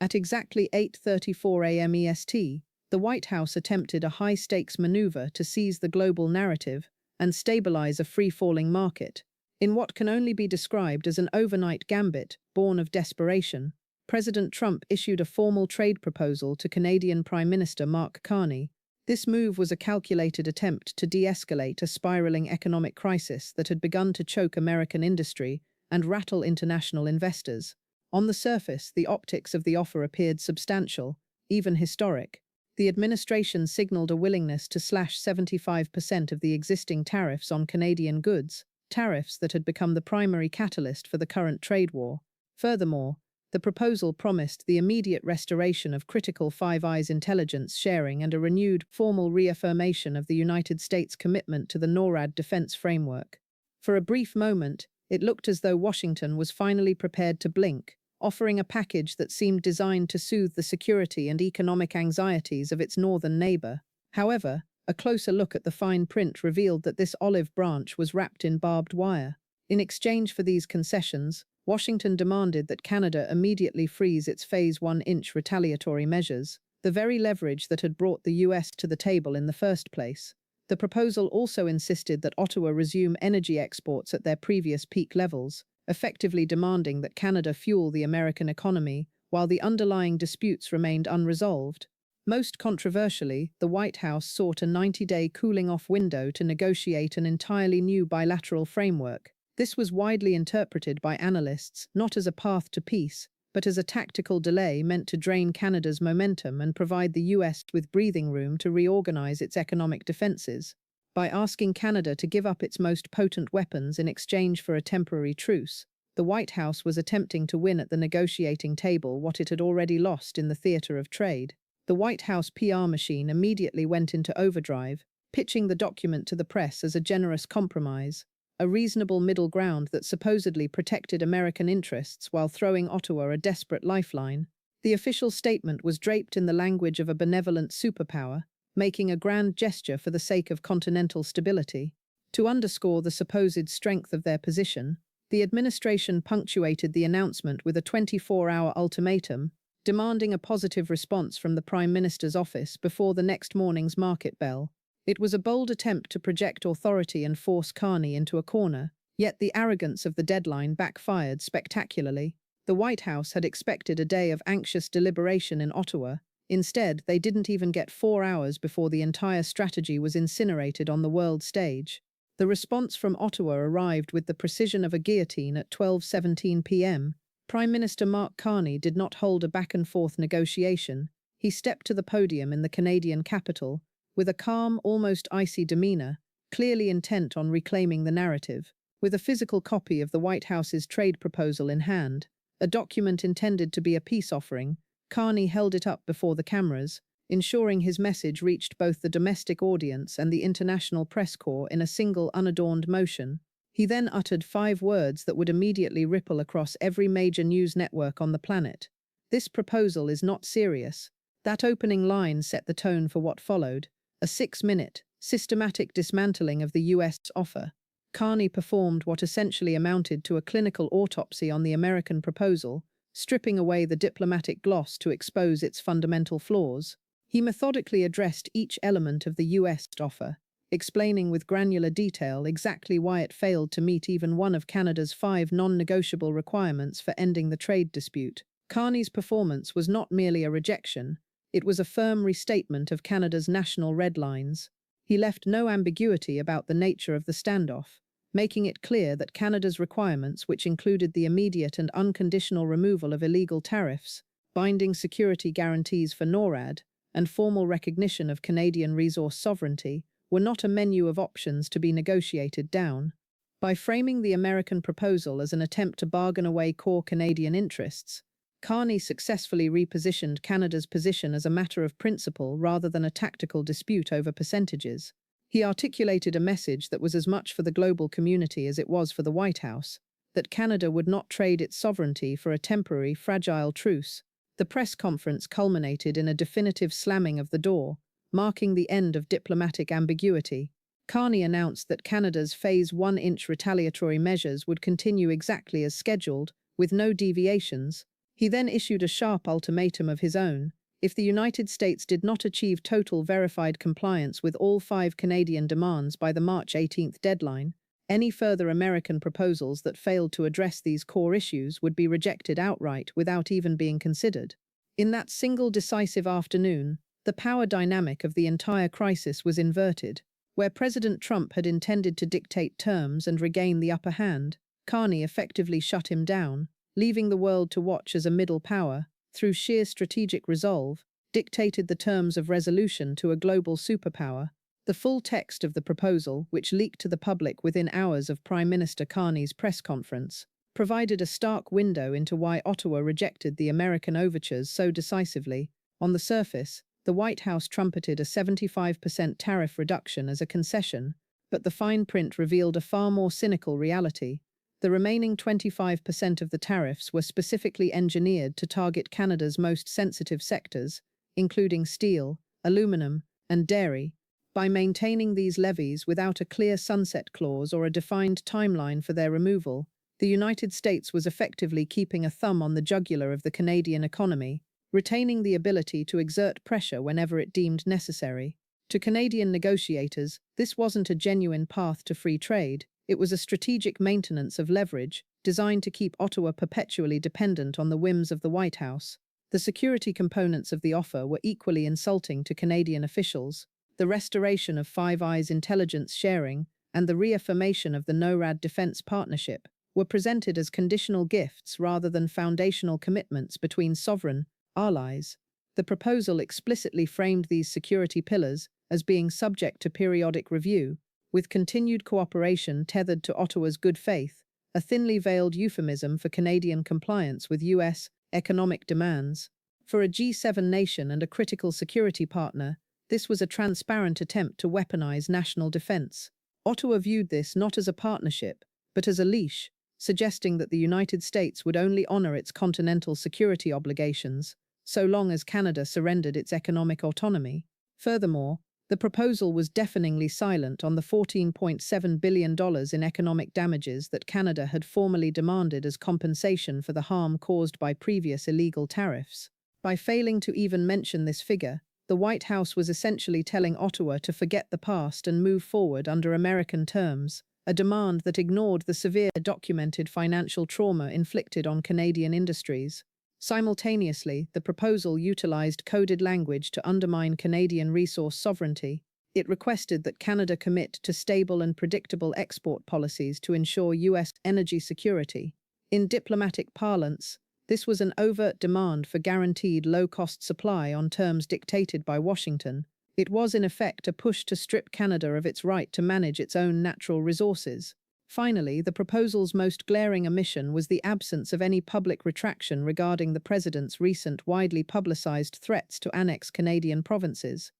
At exactly 8:34 a.m. EST, the White House attempted a high-stakes maneuver to seize the global narrative and stabilize a free-falling market. In what can only be described as an overnight gambit born of desperation, President Trump issued a formal trade proposal to Canadian Prime Minister Mark Carney. This move was a calculated attempt to de-escalate a spiraling economic crisis that had begun to choke American industry and rattle international investors. On the surface, the optics of the offer appeared substantial, even historic. The administration signaled a willingness to slash 75% of the existing tariffs on Canadian goods, tariffs that had become the primary catalyst for the current trade war. Furthermore, the proposal promised the immediate restoration of critical Five Eyes intelligence sharing and a renewed, formal reaffirmation of the United States' commitment to the NORAD defense framework. For a brief moment, it looked as though Washington was finally prepared to blink, offering a package that seemed designed to soothe the security and economic anxieties of its northern neighbor. However, a closer look at the fine print revealed that this olive branch was wrapped in barbed wire. In exchange for these concessions, Washington demanded that Canada immediately freeze its Phase 1-inch retaliatory measures, the very leverage that had brought the US to the table in the first place. The proposal also insisted that Ottawa resume energy exports at their previous peak levels, effectively demanding that Canada fuel the American economy while the underlying disputes remained unresolved. Most controversially, the White House sought a 90-day cooling-off window to negotiate an entirely new bilateral framework. This was widely interpreted by analysts not as a path to peace, but as a tactical delay meant to drain Canada's momentum and provide the US with breathing room to reorganize its economic defenses. By asking Canada to give up its most potent weapons in exchange for a temporary truce, the White House was attempting to win at the negotiating table what it had already lost in the theater of trade. The White House PR machine immediately went into overdrive, pitching the document to the press as a generous compromise, a reasonable middle ground that supposedly protected American interests while throwing Ottawa a desperate lifeline. The official statement was draped in the language of a benevolent superpower, making a grand gesture for the sake of continental stability. To underscore the supposed strength of their position, the administration punctuated the announcement with a 24-hour ultimatum, demanding a positive response from the Prime Minister's office before the next morning's market bell. It was a bold attempt to project authority and force Carney into a corner, yet the arrogance of the deadline backfired spectacularly. The White House had expected a day of anxious deliberation in Ottawa. Instead, they didn't even get 4 hours before the entire strategy was incinerated on the world stage. The response from Ottawa arrived with the precision of a guillotine at 12:17 p.m. Prime Minister Mark Carney did not hold a back-and-forth negotiation. He stepped to the podium in the Canadian capital, with a calm, almost icy demeanor, clearly intent on reclaiming the narrative. With a physical copy of the White House's trade proposal in hand, a document intended to be a peace offering, Carney held it up before the cameras, ensuring his message reached both the domestic audience and the international press corps in a single unadorned motion. He then uttered 5 words that would immediately ripple across every major news network on the planet. "This proposal is not serious." That opening line set the tone for what followed, a 6-minute, systematic dismantling of the US offer. Carney performed what essentially amounted to a clinical autopsy on the American proposal, stripping away the diplomatic gloss to expose its fundamental flaws. He methodically addressed each element of the US offer, explaining with granular detail exactly why it failed to meet even one of Canada's 5 non-negotiable requirements for ending the trade dispute. Carney's performance was not merely a rejection, it was a firm restatement of Canada's national red lines. He left no ambiguity about the nature of the standoff, making it clear that Canada's requirements, which included the immediate and unconditional removal of illegal tariffs, binding security guarantees for NORAD, and formal recognition of Canadian resource sovereignty, were not a menu of options to be negotiated down. By framing the American proposal as an attempt to bargain away core Canadian interests, Carney successfully repositioned Canada's position as a matter of principle rather than a tactical dispute over percentages. He articulated a message that was as much for the global community as it was for the White House, that Canada would not trade its sovereignty for a temporary, fragile truce. The press conference culminated in a definitive slamming of the door, marking the end of diplomatic ambiguity. Carney announced that Canada's Phase 1-inch retaliatory measures would continue exactly as scheduled, with no deviations. He then issued a sharp ultimatum of his own. If the United States did not achieve total verified compliance with all 5 Canadian demands by the March 18th deadline, any further American proposals that failed to address these core issues would be rejected outright without even being considered. In that single decisive afternoon, the power dynamic of the entire crisis was inverted. Where President Trump had intended to dictate terms and regain the upper hand, Carney effectively shut him down, leaving the world to watch as a middle power, through sheer strategic resolve, dictated the terms of resolution to a global superpower. The full text of the proposal, which leaked to the public within hours of Prime Minister Carney's press conference, provided a stark window into why Ottawa rejected the American overtures so decisively. On the surface, the White House trumpeted a 75% tariff reduction as a concession, but the fine print revealed a far more cynical reality. The remaining 25% of the tariffs were specifically engineered to target Canada's most sensitive sectors, including steel, aluminum, and dairy. By maintaining these levies without a clear sunset clause or a defined timeline for their removal, the United States was effectively keeping a thumb on the jugular of the Canadian economy, retaining the ability to exert pressure whenever it deemed necessary. To Canadian negotiators, this wasn't a genuine path to free trade. It was a strategic maintenance of leverage, designed to keep Ottawa perpetually dependent on the whims of the White House. The security components of the offer were equally insulting to Canadian officials. The restoration of Five Eyes intelligence sharing and the reaffirmation of the NORAD defense partnership were presented as conditional gifts rather than foundational commitments between sovereign allies. The proposal explicitly framed these security pillars as being subject to periodic review, with continued cooperation tethered to Ottawa's good faith, a thinly veiled euphemism for Canadian compliance with U.S. economic demands. For a G7 nation and a critical security partner, this was a transparent attempt to weaponize national defense. Ottawa viewed this not as a partnership, but as a leash, suggesting that the United States would only honor its continental security obligations, so long as Canada surrendered its economic autonomy. Furthermore, the proposal was deafeningly silent on the $14.7 billion in economic damages that Canada had formally demanded as compensation for the harm caused by previous illegal tariffs. By failing to even mention this figure, the White House was essentially telling Ottawa to forget the past and move forward under American terms, a demand that ignored the severe documented financial trauma inflicted on Canadian industries. Simultaneously, the proposal utilized coded language to undermine Canadian resource sovereignty. It requested that Canada commit to stable and predictable export policies to ensure U.S. energy security. In diplomatic parlance, this was an overt demand for guaranteed low-cost supply on terms dictated by Washington. It was in effect a push to strip Canada of its right to manage its own natural resources. Finally, the proposal's most glaring omission was the absence of any public retraction regarding the president's recent widely publicized threats to annex Canadian provinces.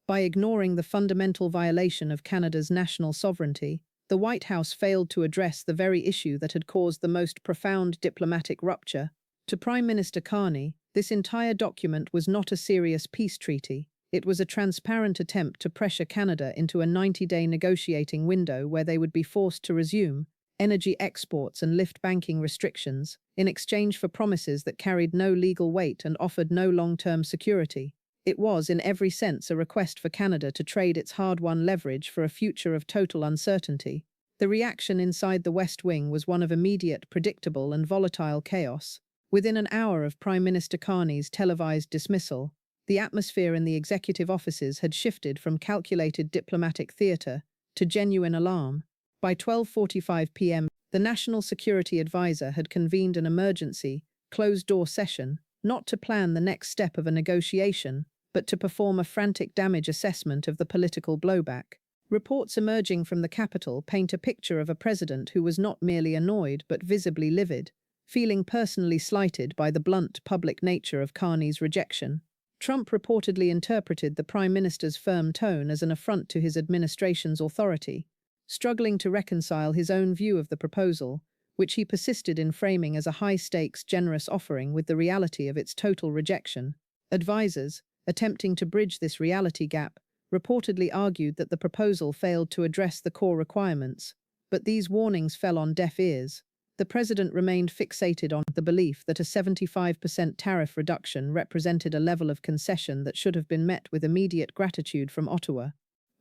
By ignoring the fundamental violation of Canada's national sovereignty, the White House failed to address the very issue that had caused the most profound diplomatic rupture. To Prime Minister Carney, this entire document was not a serious peace treaty. It was a transparent attempt to pressure Canada into a 90-day negotiating window where they would be forced to resume energy exports and lift banking restrictions, in exchange for promises that carried no legal weight and offered no long-term security. It was, in every sense, a request for Canada to trade its hard-won leverage for a future of total uncertainty. The reaction inside the West Wing was one of immediate, predictable, and volatile chaos. Within an hour of Prime Minister Carney's televised dismissal, the atmosphere in the executive offices had shifted from calculated diplomatic theatre to genuine alarm. By 12:45 p.m., the National Security Advisor had convened an emergency, closed-door session, not to plan the next step of a negotiation, but to perform a frantic damage assessment of the political blowback. Reports emerging from the capital paint a picture of a president who was not merely annoyed but visibly livid, feeling personally slighted by the blunt public nature of Carney's rejection. Trump reportedly interpreted the Prime Minister's firm tone as an affront to his administration's authority, struggling to reconcile his own view of the proposal, which he persisted in framing as a high-stakes, generous offering, with the reality of its total rejection. Advisors, attempting to bridge this reality gap, reportedly argued that the proposal failed to address the core requirements, but these warnings fell on deaf ears. The president remained fixated on the belief that a 75% tariff reduction represented a level of concession that should have been met with immediate gratitude from Ottawa.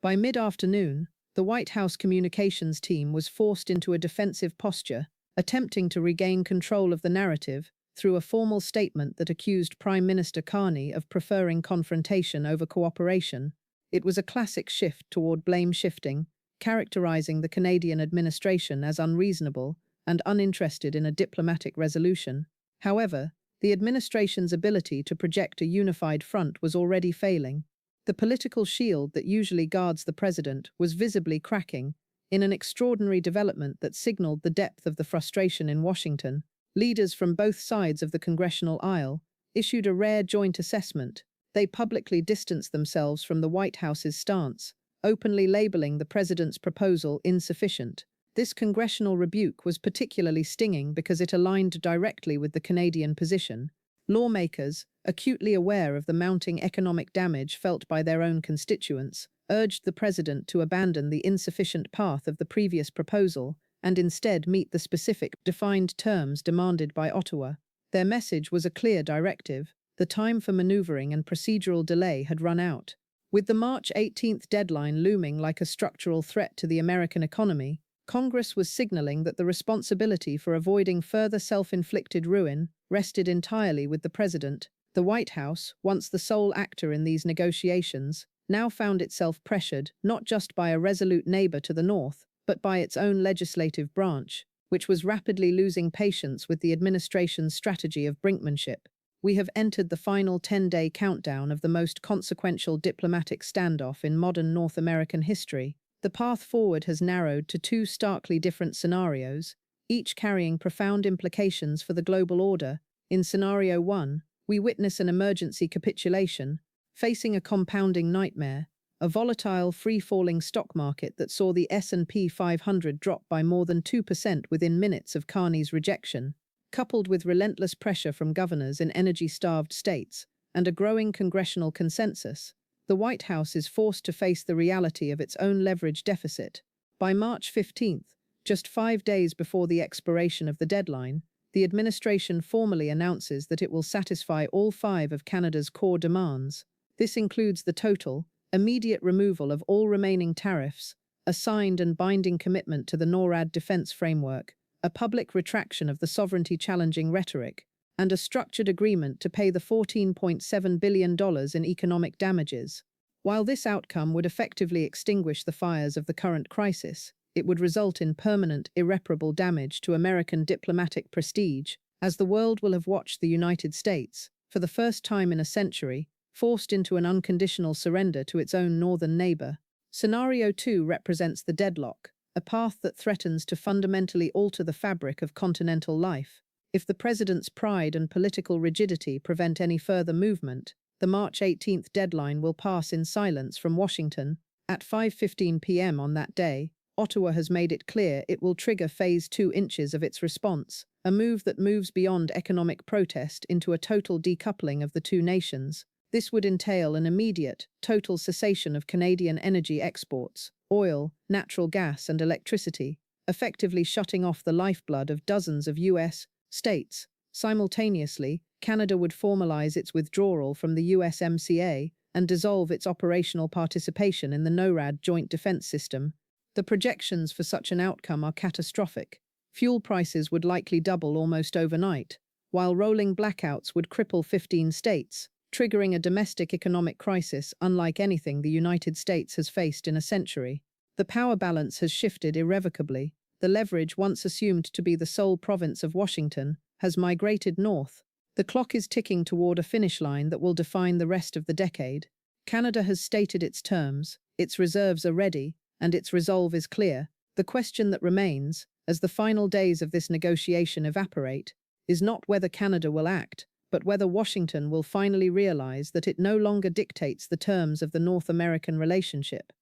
By mid-afternoon, the White House communications team was forced into a defensive posture, attempting to regain control of the narrative through a formal statement that accused Prime Minister Carney of preferring confrontation over cooperation. It was a classic shift toward blame shifting, characterizing the Canadian administration as unreasonable and uninterested in a diplomatic resolution. However, the administration's ability to project a unified front was already failing. The political shield that usually guards the president was visibly cracking, in an extraordinary development that signaled the depth of the frustration in Washington. Leaders from both sides of the congressional aisle issued a rare joint assessment. They publicly distanced themselves from the White House's stance, openly labeling the president's proposal insufficient. This congressional rebuke was particularly stinging because it aligned directly with the Canadian position. Lawmakers, acutely aware of the mounting economic damage felt by their own constituents, urged the president to abandon the insufficient path of the previous proposal and instead meet the specific, defined terms demanded by Ottawa. Their message was a clear directive. The time for maneuvering and procedural delay had run out. With the March 18th deadline looming like a structural threat to the American economy, Congress was signaling that the responsibility for avoiding further self-inflicted ruin rested entirely with the president. The White House, once the sole actor in these negotiations, now found itself pressured not just by a resolute neighbor to the north, but by its own legislative branch, which was rapidly losing patience with the administration's strategy of brinkmanship. We have entered the final 10-day countdown of the most consequential diplomatic standoff in modern North American history. The path forward has narrowed to two starkly different scenarios, each carrying profound implications for the global order. In Scenario 1, we witness an emergency capitulation, facing a compounding nightmare, a volatile, free-falling stock market that saw the S&P 500 drop by more than 2% within minutes of Carney's rejection, coupled with relentless pressure from governors in energy-starved states and a growing congressional consensus. The White House is forced to face the reality of its own leverage deficit. By March 15th, just 5 days before the expiration of the deadline, the administration formally announces that it will satisfy all 5 of Canada's core demands. This includes the total, immediate removal of all remaining tariffs, a signed and binding commitment to the NORAD defense framework, a public retraction of the sovereignty-challenging rhetoric, and a structured agreement to pay the $14.7 billion in economic damages. While this outcome would effectively extinguish the fires of the current crisis, it would result in permanent, irreparable damage to American diplomatic prestige, as the world will have watched the United States, for the first time in a century, forced into an unconditional surrender to its own northern neighbor. Scenario 2 represents the deadlock, a path that threatens to fundamentally alter the fabric of continental life. If the president's pride and political rigidity prevent any further movement, the March 18th deadline will pass in silence from Washington. At 5:15 p.m. on that day, Ottawa has made it clear it will trigger Phase 2 inches of its response, a move that moves beyond economic protest into a total decoupling of the two nations. This would entail an immediate, total cessation of Canadian energy exports, oil, natural gas and electricity, effectively shutting off the lifeblood of dozens of U.S. states. Simultaneously, Canada would formalize its withdrawal from the USMCA and dissolve its operational participation in the NORAD joint defense system. The projections for such an outcome are catastrophic. Fuel prices would likely double almost overnight, while rolling blackouts would cripple 15 states, triggering a domestic economic crisis unlike anything the United States has faced in a century. The power balance has shifted irrevocably. The leverage, once assumed to be the sole province of Washington, has migrated north. The clock is ticking toward a finish line that will define the rest of the decade. Canada has stated its terms, its reserves are ready, and its resolve is clear. The question that remains, as the final days of this negotiation evaporate, is not whether Canada will act, but whether Washington will finally realize that it no longer dictates the terms of the North American relationship.